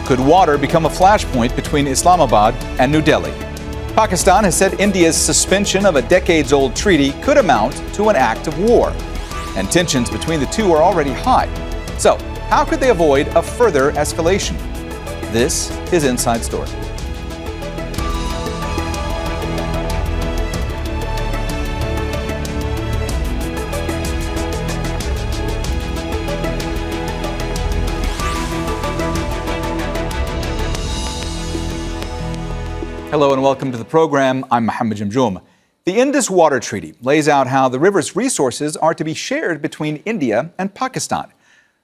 Could water become a flashpoint between Islamabad and New Delhi? Pakistan has said India's suspension of a decades-old treaty could amount to an act of war. And tensions between the two are already high. So, how could they avoid a further escalation? This is Inside Story. Hello and welcome to the program. I'm Mohammed Jamjoom. The Indus Water Treaty lays out how the river's resources are to be shared between India and Pakistan.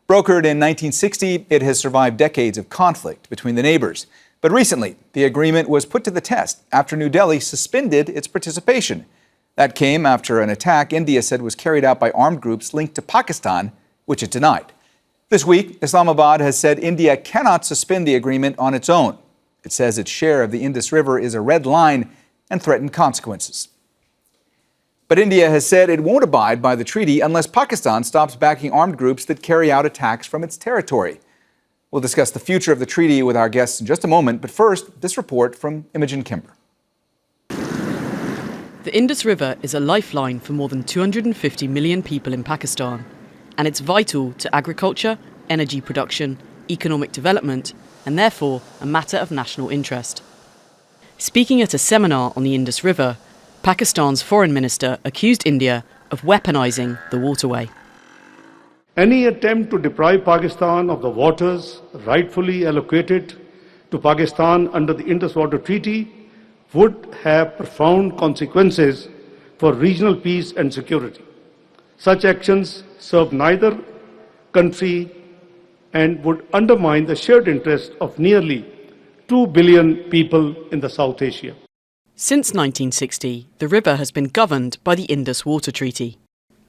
Brokered in 1960, it has survived decades of conflict between the neighbours. But recently, the agreement was put to the test after New Delhi suspended its participation. That came after an attack India said was carried out by armed groups linked to Pakistan, which it denied. This week, Islamabad has said India cannot suspend the agreement on its own. It says its share of the Indus River is a red line and threatened consequences. But India has said it won't abide by the treaty unless Pakistan stops backing armed groups that carry out attacks from its territory. We'll discuss the future of the treaty with our guests in just a moment, but first, this report from Imogen Kimber. The Indus River is a lifeline for more than 250 million people in Pakistan, and it's vital to agriculture, energy production, economic development, and therefore a matter of national interest. Speaking at a seminar on the Indus River, Pakistan's foreign minister accused India of weaponising the waterway. Any attempt to deprive Pakistan of the waters rightfully allocated to Pakistan under the Indus Water Treaty would have profound consequences for regional peace and security. Such actions serve neither country and would undermine the shared interest of nearly 2 billion people in the South Asia. Since 1960, the river has been governed by the Indus Water Treaty.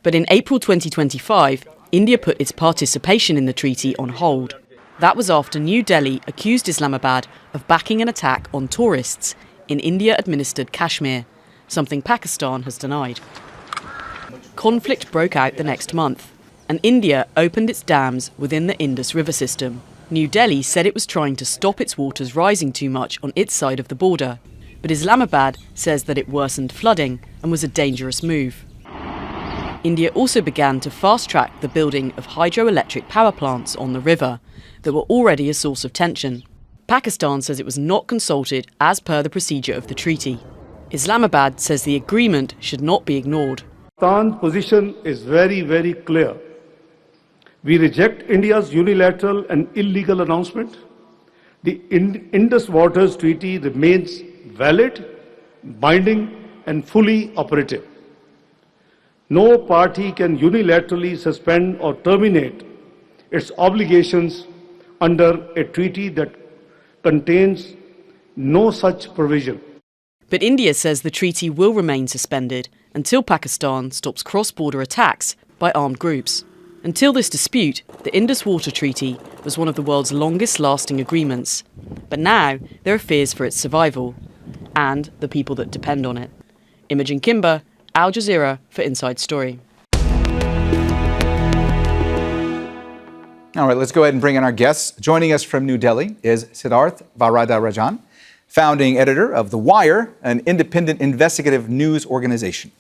But in April 2025, India put its participation in the treaty on hold. That was after New Delhi accused Islamabad of backing an attack on tourists in India-administered Kashmir, something Pakistan has denied. Conflict broke out the next month, and India opened its dams within the Indus River system. New Delhi said it was trying to stop its waters rising too much on its side of the border, but Islamabad says that it worsened flooding and was a dangerous move. India also began to fast-track the building of hydroelectric power plants on the river that were already a source of tension. Pakistan says it was not consulted as per the procedure of the treaty. Islamabad says the agreement should not be ignored. Pakistan's position is very clear. We reject India's unilateral and illegal announcement. The Indus Water Treaty remains valid, binding and fully operative. No party can unilaterally suspend or terminate its obligations under a treaty that contains no such provision. But India says the treaty will remain suspended until Pakistan stops cross-border attacks by armed groups. Until this dispute, the Indus Water Treaty was one of the world's longest-lasting agreements. But now there are fears for its survival and the people that depend on it. Imogen Kimber, Al Jazeera for Inside Story. All right, let's go ahead and bring in our guests. Joining us from New Delhi is Siddharth Varadarajan, founding editor of The Wire, an independent investigative news organization.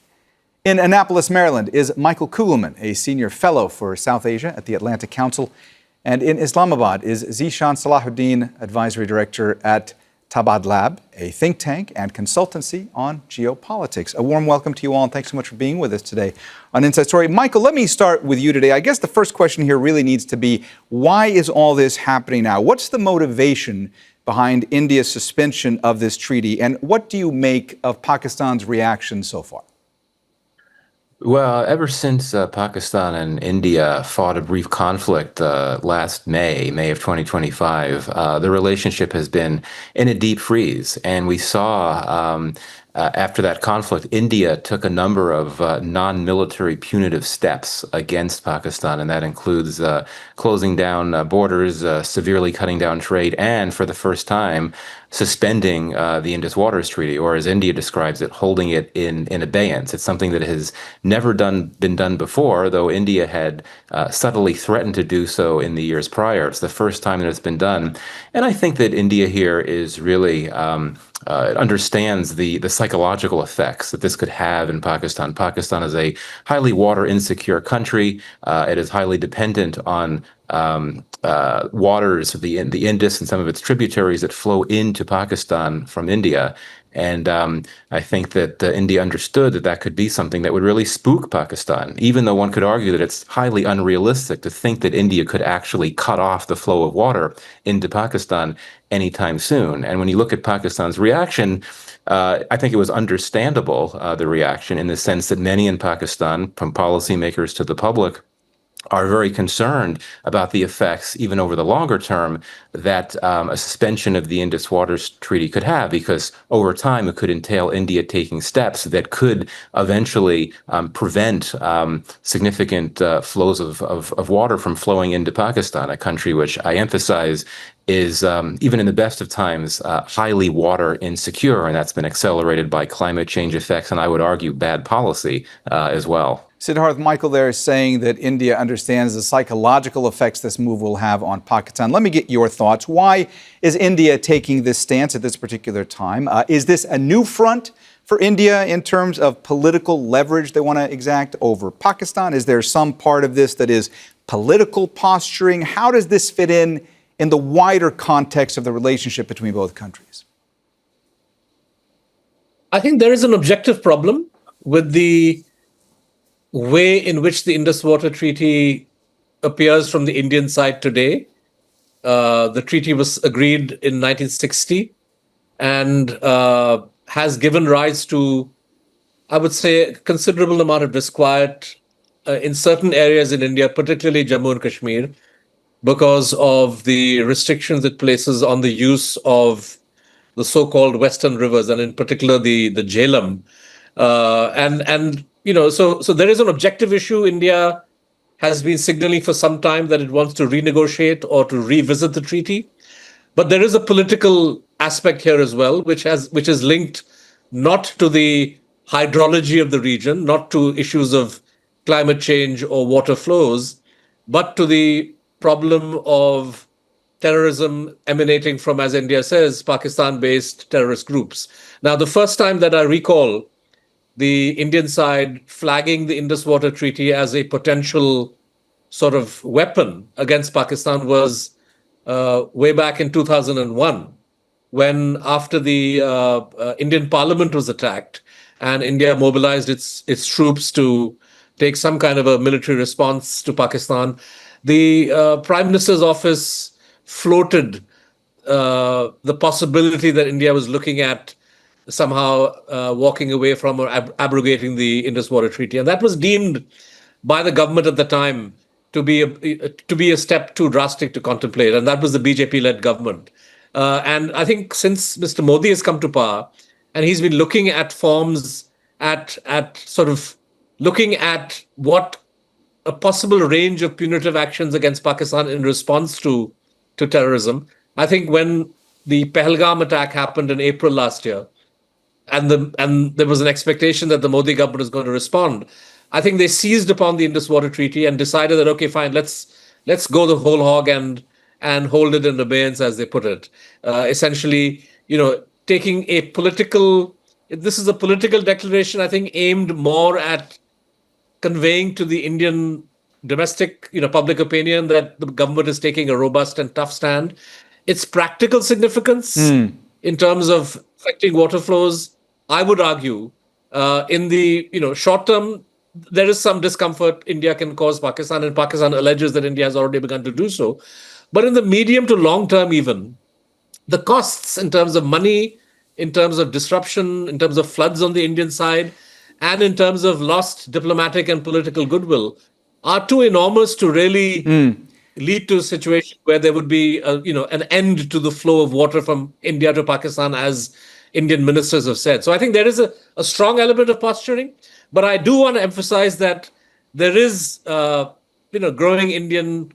In Annapolis, Maryland, is Michael Kugelman, a senior fellow for South Asia at the Atlantic Council. And in Islamabad is Zeeshan Salahuddin, advisory director at Tabadlab, a think tank and consultancy on geopolitics. A warm welcome to you all, and thanks so much for being with us today on Inside Story. Michael, let me start with you today. I guess the first question here really needs to be, why is all this happening now? What's the motivation behind India's suspension of this treaty, and what do you make of Pakistan's reaction so far? Well, ever since Pakistan and India fought a brief conflict last May of 2025, the relationship has been in a deep freeze. And we saw after that conflict, India took a number of non-military punitive steps against Pakistan, and that includes closing down borders, severely cutting down trade, and for the first time, suspending the Indus Water Treaty, or as India describes it, holding it in abeyance. It's something that has never been done before, though India had subtly threatened to do so in the years prior. It's the first time that it's been done. And I think that India here is really understands the psychological effects that this could have in Pakistan. Pakistan is a highly water insecure country. It is highly dependent on waters of the Indus and some of its tributaries that flow into Pakistan from India. And I think that India understood that that could be something that would really spook Pakistan, even though one could argue that it's highly unrealistic to think that India could actually cut off the flow of water into Pakistan anytime soon. And when you look at Pakistan's reaction, I think it was understandable, the reaction, in the sense that many in Pakistan, from policymakers to the public, are very concerned about the effects, even over the longer term, that a suspension of the Indus Water Treaty could have, because over time it could entail India taking steps that could eventually prevent significant flows of water from flowing into Pakistan, a country which I emphasize is, even in the best of times, highly water insecure, and that's been accelerated by climate change effects, and I would argue bad policy as well. Siddharth, Michael there is saying that India understands the psychological effects this move will have on Pakistan. Let me get your thoughts. Why is India taking this stance at this particular time? Is this a new front for India in terms of political leverage they want to exact over Pakistan? Is there some part of this that is political posturing? How does this fit in the wider context of the relationship between both countries? I think there is an objective problem with the way in which the Indus Water Treaty appears from the Indian side today. The treaty was agreed in 1960 and has given rise to, I would say, a considerable amount of disquiet in certain areas in India, particularly Jammu and Kashmir, because of the restrictions it places on the use of the so-called western rivers, and in particular the Jhelum. So there is an objective issue. India has been signaling for some time that it wants to renegotiate or to revisit the treaty. But there is a political aspect here as well, which is linked not to the hydrology of the region, not to issues of climate change or water flows, but to the problem of terrorism emanating from, as India says, Pakistan-based terrorist groups. Now, the first time that I recall the Indian side flagging the Indus Water Treaty as a potential sort of weapon against Pakistan was way back in 2001, when after the Indian Parliament was attacked and India mobilized its troops to take some kind of a military response to Pakistan, the Prime Minister's office floated the possibility that India was looking at somehow walking away from or abrogating the Indus Water Treaty. And that was deemed by the government at the time to be a step too drastic to contemplate. And that was the BJP-led government. And I think since Mr. Modi has come to power, and he's been looking at forms, at sort of looking at what a possible range of punitive actions against Pakistan in response to terrorism. I think when the Pahalgam attack happened in April last year, and there was an expectation that the Modi government was going to respond, I think they seized upon the Indus Water Treaty and decided that, okay, fine, let's go the whole hog and hold it in abeyance, as they put it. Essentially, taking a political, this is a political declaration, I think, aimed more at conveying to the Indian domestic, public opinion that the government is taking a robust and tough stand. Its practical significance in terms of affecting water flows, I would argue, in the short term, there is some discomfort India can cause Pakistan, and Pakistan alleges that India has already begun to do so. But in the medium to long term, even, the costs in terms of money, in terms of disruption, in terms of floods on the Indian side, and in terms of lost diplomatic and political goodwill, are too enormous to really lead to a situation where there would be an end to the flow of water from India to Pakistan as Indian ministers have said. So I think there is a strong element of posturing, but I do want to emphasize that there is, growing Indian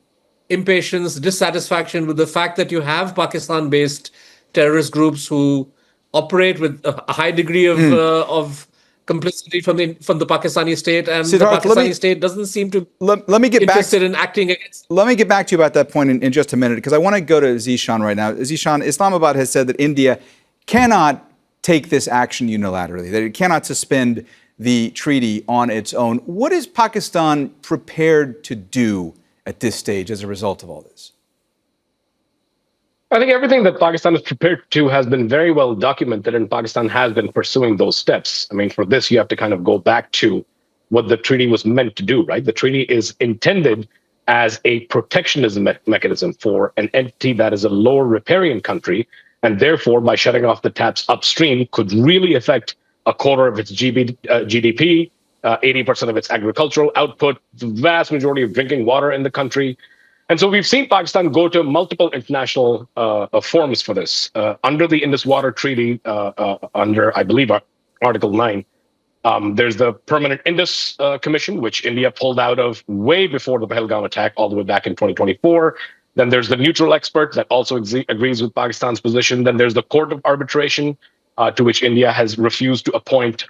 impatience, dissatisfaction with the fact that you have Pakistan-based terrorist groups who operate with a high degree of complicity from the Pakistani state, and Siddharth, the Pakistani state doesn't seem to let me get interested in acting against. Let me get back to you about that point in just a minute, because I want to go to Zeeshan right now. Zeeshan, Islamabad has said that India cannot take this action unilaterally, that it cannot suspend the treaty on its own. What is Pakistan prepared to do at this stage as a result of all this? I think everything that Pakistan is prepared to has been very well documented, and Pakistan has been pursuing those steps. I mean, for this, you have to kind of go back to what the treaty was meant to do, right? The treaty is intended as a protectionism mechanism for an entity that is a lower riparian country, and therefore, by shutting off the taps upstream, could really affect a quarter of its GDP, 80% of its agricultural output, the vast majority of drinking water in the country. And so we've seen Pakistan go to multiple international forums for this. Under the Indus Water Treaty, under, I believe, Article 9, there's the Permanent Indus Commission, which India pulled out of way before the Pahalgam attack, all the way back in 2024. Then there's the neutral expert that also agrees with Pakistan's position. Then there's the Court of Arbitration, to which India has refused to appoint,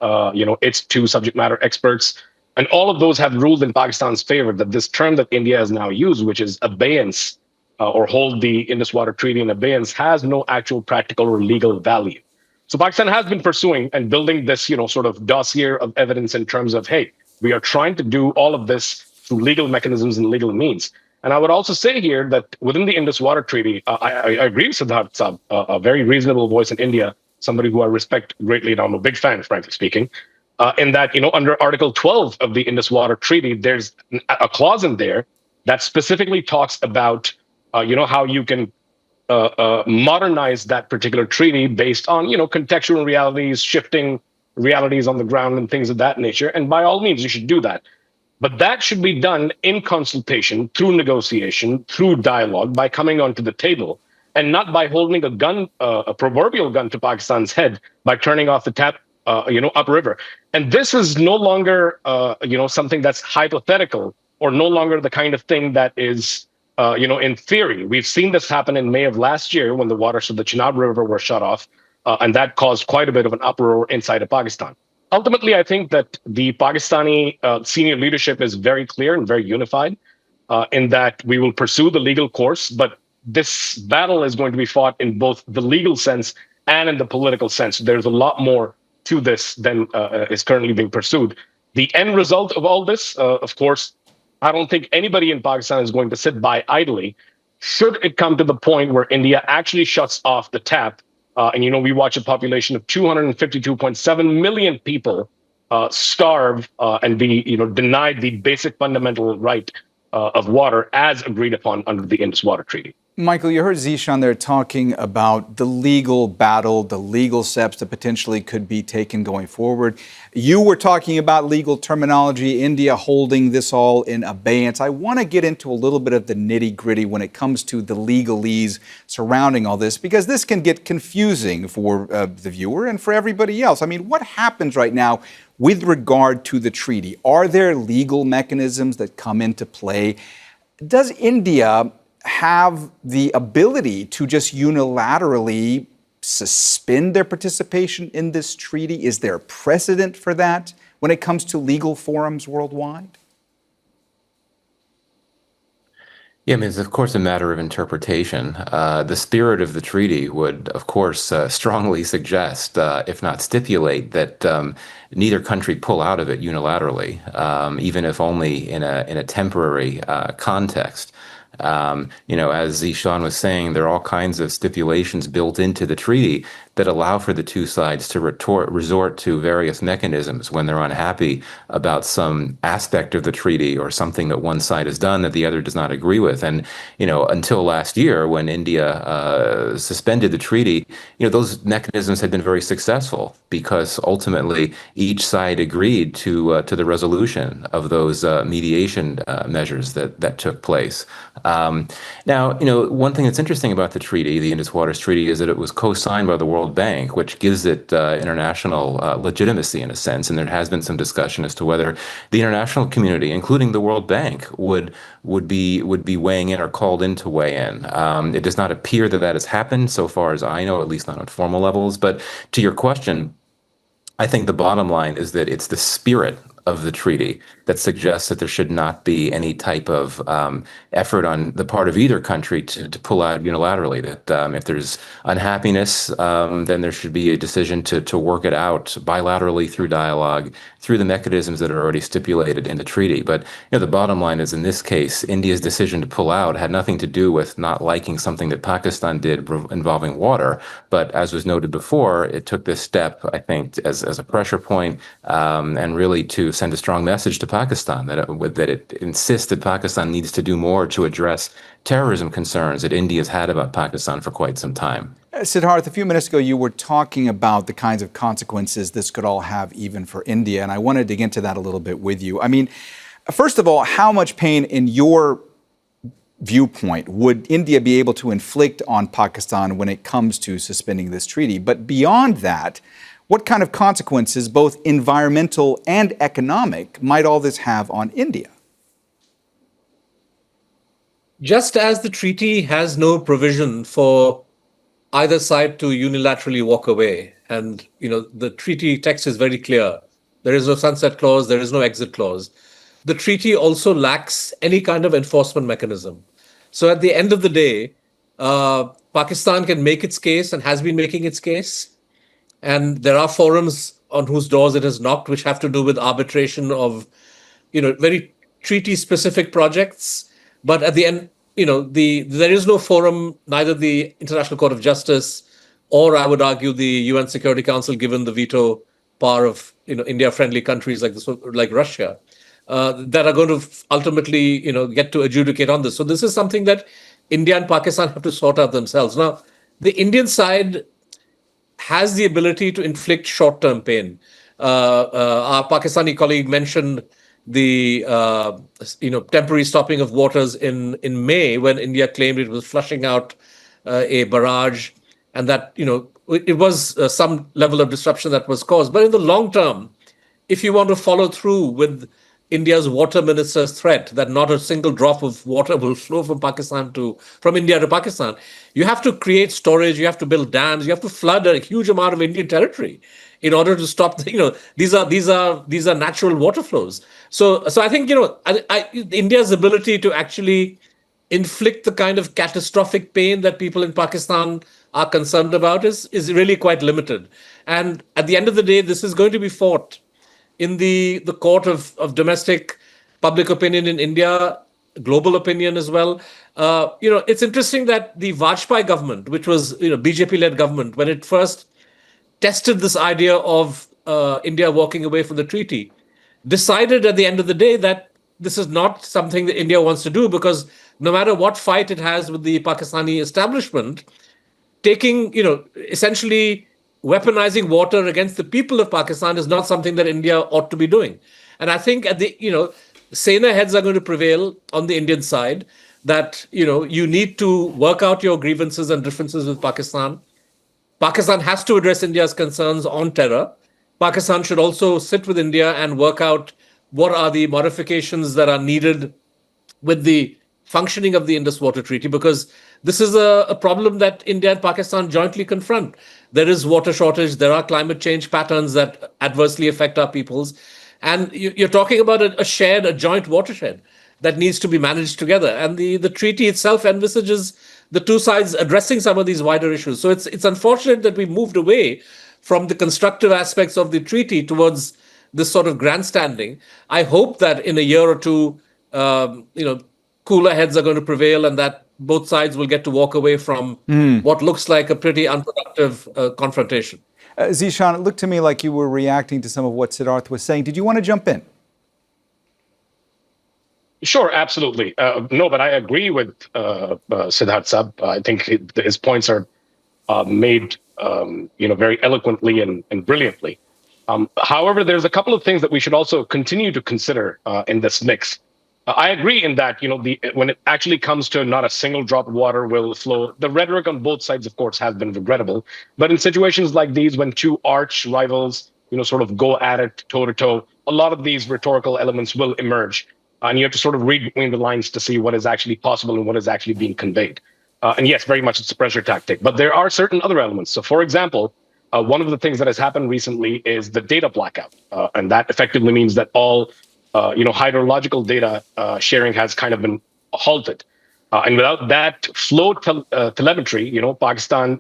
its two subject matter experts. And all of those have ruled in Pakistan's favor that this term that India has now used, which is abeyance, or hold the Indus Water Treaty in abeyance, has no actual practical or legal value. So Pakistan has been pursuing and building this, sort of dossier of evidence in terms of, hey, we are trying to do all of this through legal mechanisms and legal means. And I would also say here that within the Indus Water Treaty, I agree with Siddharth Saab, a very reasonable voice in India, somebody who I respect greatly, and I'm a big fan, frankly speaking. In that, under Article 12 of the Indus Water Treaty, there's a clause in there that specifically talks about, how you can modernize that particular treaty based on, contextual realities, shifting realities on the ground and things of that nature. And by all means, you should do that. But that should be done in consultation, through negotiation, through dialogue, by coming onto the table, and not by holding a gun, a proverbial gun to Pakistan's head by turning off the tap upriver. And this is no longer, something that's hypothetical, or no longer the kind of thing that is, in theory. We've seen this happen in May of last year when the waters of the Chenab River were shut off, and that caused quite a bit of an uproar inside of Pakistan. Ultimately, I think that the Pakistani senior leadership is very clear and very unified in that we will pursue the legal course, but this battle is going to be fought in both the legal sense and in the political sense. There's a lot more to this than is currently being pursued. The end result of all this, of course, I don't think anybody in Pakistan is going to sit by idly. Should it come to the point where India actually shuts off the tap, and we watch a population of 252.7 million people starve and be denied the basic fundamental right of water as agreed upon under the Indus Water Treaty. Michael, you heard Zeeshan there talking about the legal battle, the legal steps that potentially could be taken going forward. You were talking about legal terminology, India holding this all in abeyance. I want to get into a little bit of the nitty-gritty when it comes to the legalese surrounding all this, because this can get confusing for the viewer and for everybody else. I mean, what happens right now with regard to the treaty? Are there legal mechanisms that come into play? Does India have the ability to just unilaterally suspend their participation in this treaty? Is there a precedent for that when it comes to legal forums worldwide? Yeah, I mean, it's of course a matter of interpretation. The spirit of the treaty would, of course, strongly suggest, if not stipulate, that neither country pull out of it unilaterally, even if only in a temporary context. As Zeeshan was saying, there are all kinds of stipulations built into the treaty that allow for the two sides to resort to various mechanisms when they're unhappy about some aspect of the treaty or something that one side has done that the other does not agree with. And, until last year, when India suspended the treaty, those mechanisms had been very successful because ultimately each side agreed to the resolution of those mediation measures that took place. Now, one thing that's interesting about the treaty, the Indus Waters Treaty, is that it was co-signed by the World Bank, which gives it international legitimacy in a sense. And there has been some discussion as to whether the international community, including the World Bank, would be weighing in or called in to weigh in. It does not appear that has happened so far as I know, at least not on formal levels. But to your question, I think the bottom line is that it's the spirit of the treaty that suggests that there should not be any type of effort on the part of either country to pull out unilaterally. That if there's unhappiness, then there should be a decision to work it out bilaterally through dialogue, through the mechanisms that are already stipulated in the treaty. But the bottom line is, in this case, India's decision to pull out had nothing to do with not liking something that Pakistan did involving water. But as was noted before, it took this step, I think, as a pressure point, and really to send a strong message to Pakistan that it insists that Pakistan needs to do more to address terrorism concerns that India's had about Pakistan for quite some time. Siddharth, a few minutes ago, you were talking about the kinds of consequences this could all have even for India, and I want to dig into that a little bit with you. I mean, first of all, how much pain, in your viewpoint, would India be able to inflict on Pakistan when it comes to suspending this treaty? But beyond that, what kind of consequences, both environmental and economic, might all this have on India? Just as the treaty has no provision for either side to unilaterally walk away, and the treaty text is very clear. There is no sunset clause, there is no exit clause. The treaty also lacks any kind of enforcement mechanism. So at the end of the day, Pakistan can make its case and has been making its case. And there are forums on whose doors it has knocked, which have to do with arbitration of, very treaty-specific projects. But at the end, there is no forum, neither the International Court of Justice or, I would argue, the UN Security Council, given the veto power of India-friendly countries like Russia, that are going to ultimately get to adjudicate on this. So this is something that India and Pakistan have to sort out themselves. Now, the Indian side has the ability to inflict short-term pain. Our Pakistani colleague mentioned the temporary stopping of waters in May, when India claimed it was flushing out a barrage, and that it was some level of disruption that was caused. But in the long term, if you want to follow through with India's water minister's threat that not a single drop of water will flow from India to Pakistan, you have to create storage, you have to build dams, you have to flood a huge amount of Indian territory in order to stop. These are natural water flows. So I think India's ability to actually inflict the kind of catastrophic pain that people in Pakistan are concerned about is really quite limited. And at the end of the day, this is going to be fought in the court of domestic public opinion in India, global opinion as well. It's interesting that the Vajpayee government, which was BJP-led government, when it first tested this idea of India walking away from the treaty, decided at the end of the day that this is not something that India wants to do, because no matter what fight it has with the Pakistani establishment, taking, essentially weaponizing water against the people of Pakistan is not something that India ought to be doing. And I think saner heads are going to prevail on the Indian side, that, you need to work out your grievances and differences with Pakistan. Pakistan has to address India's concerns on terror. Pakistan should also sit with India and work out what are the modifications that are needed with the functioning of the Indus Water Treaty, because this is a problem that India and Pakistan jointly confront. There is water shortage, there are climate change patterns that adversely affect our peoples. And you're talking about a joint watershed that needs to be managed together. And the treaty itself envisages the two sides addressing some of these wider issues. So it's unfortunate that we moved away from the constructive aspects of the treaty towards this sort of grandstanding. I hope that in a year or two, cooler heads are going to prevail, and that both sides will get to walk away from what looks like a pretty unproductive confrontation. Zeeshan, it looked to me like you were reacting to some of what Siddharth was saying. Did you want to jump in? Sure, absolutely. No, but I agree with Siddharth Sab. I think his points are made, very eloquently and brilliantly. However, there's a couple of things that we should also continue to consider in this mix. I agree in that, when it actually comes to not a single drop of water will flow, the rhetoric on both sides, of course, has been regrettable. But in situations like these, when two arch rivals, sort of go at it toe to toe, a lot of these rhetorical elements will emerge. And you have to sort of read between the lines to see what is actually possible and what is actually being conveyed. And yes, very much it's a pressure tactic. But there are certain other elements. So, for example, one of the things that has happened recently is the data blackout. And that effectively means that all hydrological data sharing has kind of been halted. And without that flow telemetry, Pakistan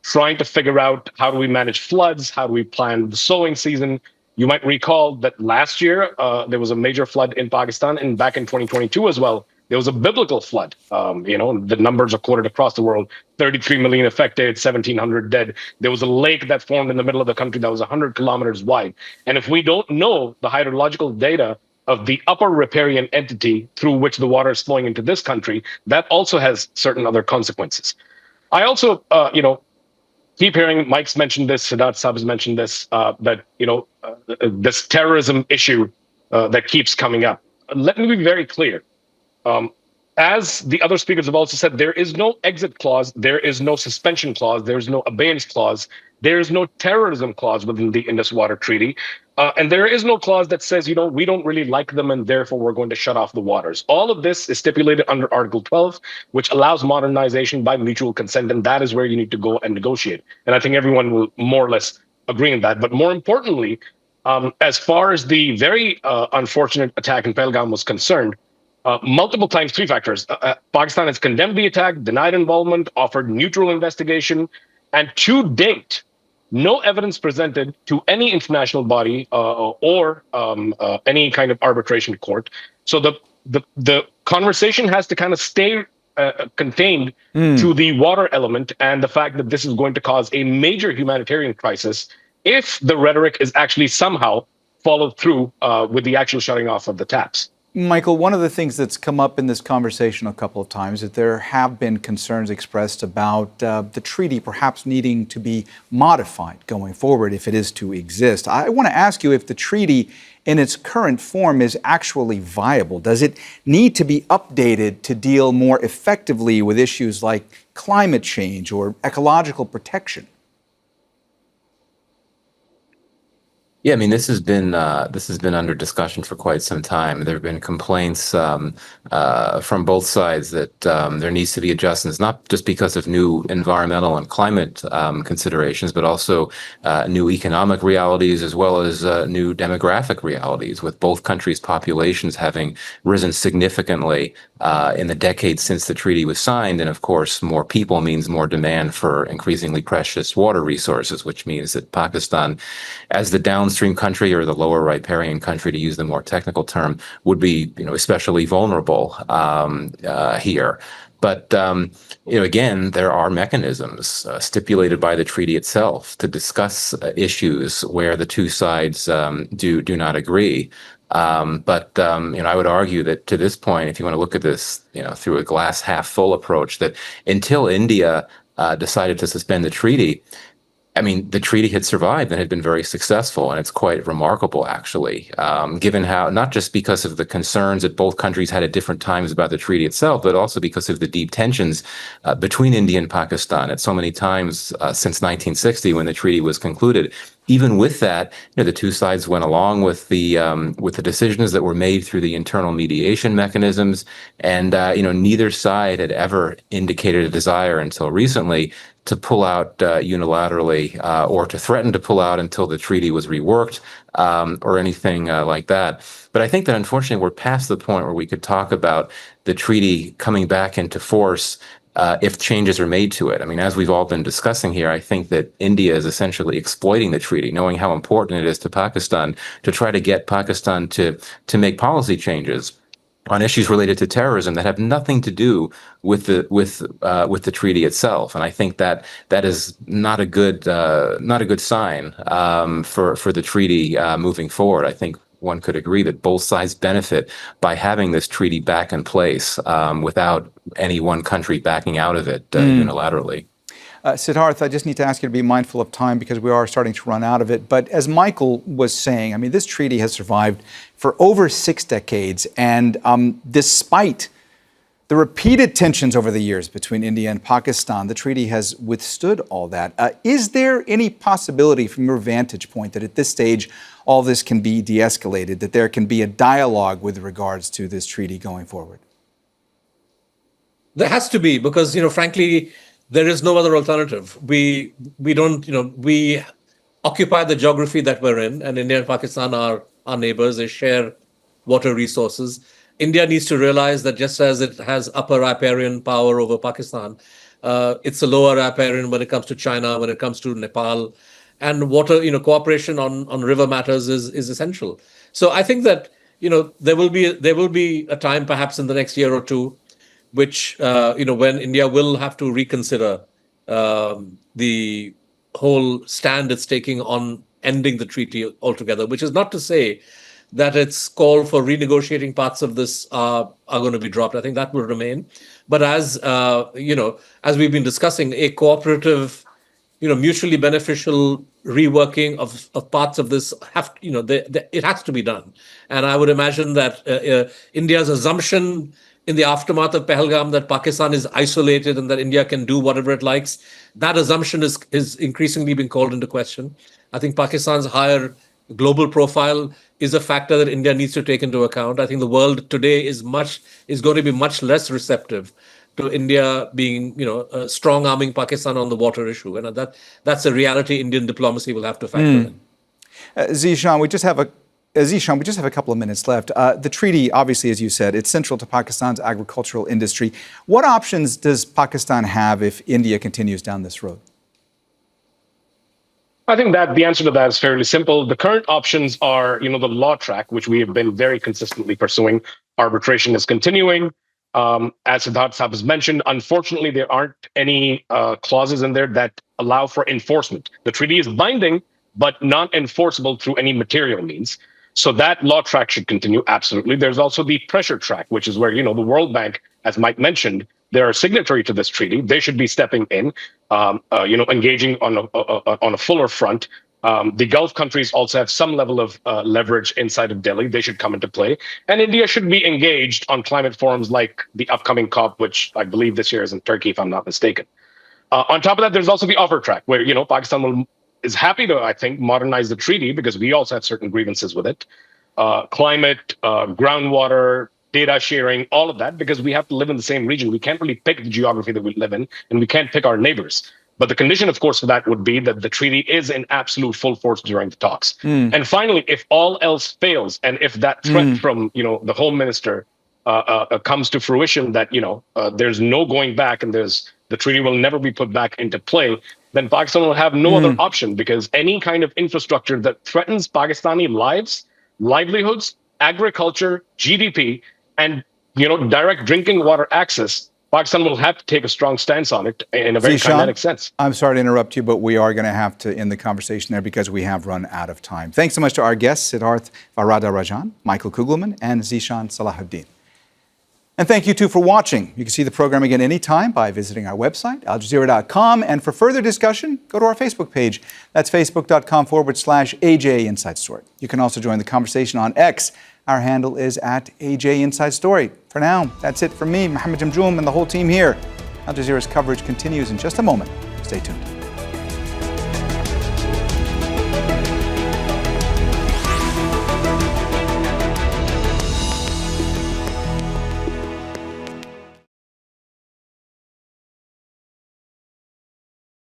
trying to figure out how do we manage floods, how do we plan the sowing season. You might recall that last year there was a major flood in Pakistan, and back in 2022 as well, there was a biblical flood. The numbers are quoted across the world: 33 million affected, 1,700 dead. There was a lake that formed in the middle of the country that was 100 kilometers wide. And if we don't know the hydrological data of the upper riparian entity through which the water is flowing into this country, that also has certain other consequences. I also, keep hearing Mike's mentioned this, Siddharth Sab has mentioned this, that, this terrorism issue that keeps coming up. Let me be very clear. As the other speakers have also said, there is no exit clause, there is no suspension clause, there is no abeyance clause, there is no terrorism clause within the Indus Water Treaty, and there is no clause that says, we don't really like them and therefore we're going to shut off the waters. All of this is stipulated under Article 12, which allows modernization by mutual consent, and that is where you need to go and negotiate. And I think everyone will more or less agree on that. But more importantly, as far as the very unfortunate attack in Pahalgam was concerned, multiple times, three factors. Pakistan has condemned the attack, denied involvement, offered neutral investigation, and to date, no evidence presented to any international body or any kind of arbitration court. So the conversation has to kind of stay contained to the water element and the fact that this is going to cause a major humanitarian crisis if the rhetoric is actually somehow followed through with the actual shutting off of the taps. Michael, one of the things that's come up in this conversation a couple of times is that there have been concerns expressed about the treaty perhaps needing to be modified going forward if it is to exist. I want to ask you if the treaty in its current form is actually viable. Does it need to be updated to deal more effectively with issues like climate change or ecological protection? Yeah, I mean, this has been under discussion for quite some time. There have been complaints from both sides that there needs to be adjustments, not just because of new environmental and climate considerations, but also new economic realities as well as new demographic realities, with both countries' populations having risen significantly in the decades since the treaty was signed. And of course, more people means more demand for increasingly precious water resources, which means that Pakistan, as the downstream country, or the lower riparian country, to use the more technical term, would be especially vulnerable here. But again, there are mechanisms stipulated by the treaty itself to discuss issues where the two sides do not agree. But I would argue that to this point, if you want to look at this through a glass half full approach, that until India decided to suspend the treaty, I mean, the treaty had survived and had been very successful, and it's quite remarkable, actually, given how, not just because of the concerns that both countries had at different times about the treaty itself, but also because of the deep tensions between India and Pakistan at so many times since 1960, when the treaty was concluded. Even with that, the two sides went along with the decisions that were made through the internal mediation mechanisms, and neither side had ever indicated a desire until recently to pull out unilaterally or to threaten to pull out until the treaty was reworked or anything like that. But I think that unfortunately we're past the point where we could talk about the treaty coming back into force if changes are made to it. I mean, as we've all been discussing here, I think that India is essentially exploiting the treaty, knowing how important it is to Pakistan, to try to get Pakistan to make policy changes on issues related to terrorism that have nothing to do with the treaty itself. And I think that is not a good sign for the treaty moving forward. I think one could agree that both sides benefit by having this treaty back in place without any one country backing out of it unilaterally. Siddharth, I just need to ask you to be mindful of time because we are starting to run out of it. But as Michael was saying, I mean, this treaty has survived for over 6 decades. And despite the repeated tensions over the years between India and Pakistan, the treaty has withstood all that. Is there any possibility from your vantage point that at this stage all this can be de-escalated, that there can be a dialogue with regards to this treaty going forward? There has to be, because, frankly, there is no other alternative. We don't, we occupy the geography that we're in, and India and Pakistan are our neighbors. They share water resources. India needs to realize that just as it has upper riparian power over Pakistan, it's a lower riparian when it comes to China, when it comes to Nepal, and water, cooperation on river matters is essential. So I think that, there will be a time perhaps in the next year or two which, when India will have to reconsider the whole stand it's taking on ending the treaty altogether, which is not to say that its call for renegotiating parts of this are going to be dropped. I think that will remain. But as we've been discussing, a cooperative, mutually beneficial reworking of parts of this it has to be done. And I would imagine that India's assumption in the aftermath of Pahalgam that Pakistan is isolated and that India can do whatever it likes, that assumption is increasingly being called into question. I think Pakistan's higher global profile is a factor that India needs to take into account. I think the world today is going to be much less receptive to India being, strong arming Pakistan on the water issue, and that's a reality Indian diplomacy will have to factor in. Zeeshan, we just have a couple of minutes left. The treaty, obviously, as you said, it's central to Pakistan's agricultural industry. What options does Pakistan have if India continues down this road? I think that the answer to that is fairly simple. The current options are, the law track, which we have been very consistently pursuing. Arbitration is continuing. As Siddharth Sahab has mentioned, unfortunately, there aren't any clauses in there that allow for enforcement. The treaty is binding, but not enforceable through any material means. So that law track should continue, absolutely. There's also the pressure track, which is where, the World Bank, as Mike mentioned, they're a signatory to this treaty. They should be stepping in, engaging on a fuller front. The Gulf countries also have some level of leverage inside of Delhi. They should come into play. And India should be engaged on climate forums like the upcoming COP, which I believe this year is in Turkey, if I'm not mistaken. On top of that, there's also the offer track, where, Pakistan is happy to, I think, modernize the treaty because we also have certain grievances with it. Climate, groundwater, data sharing, all of that, because we have to live in the same region. We can't really pick the geography that we live in, and we can't pick our neighbors. But the condition, of course, for that would be that the treaty is in absolute full force during the talks. And finally, if all else fails, and if that threat from, the Home Minister comes to fruition that, there's no going back and the treaty will never be put back into play, then Pakistan will have no other option, because any kind of infrastructure that threatens Pakistani lives, livelihoods, agriculture, GDP, and direct drinking water access, Pakistan will have to take a strong stance on it in a very kinetic sense. I'm sorry to interrupt you, but we are going to have to end the conversation there because we have run out of time. Thanks so much to our guests, Siddharth Varadarajan, Michael Kugelman, and Zeeshan Salahuddin. And thank you, too, for watching. You can see the program again anytime by visiting our website, aljazeera.com. And for further discussion, go to our Facebook page. That's facebook.com/AJ Inside Story. You can also join the conversation on X. Our handle is @AJ Inside Story. For now, that's it from me, Mohammed Jamjoom, and the whole team here. Al Jazeera's coverage continues in just a moment. Stay tuned.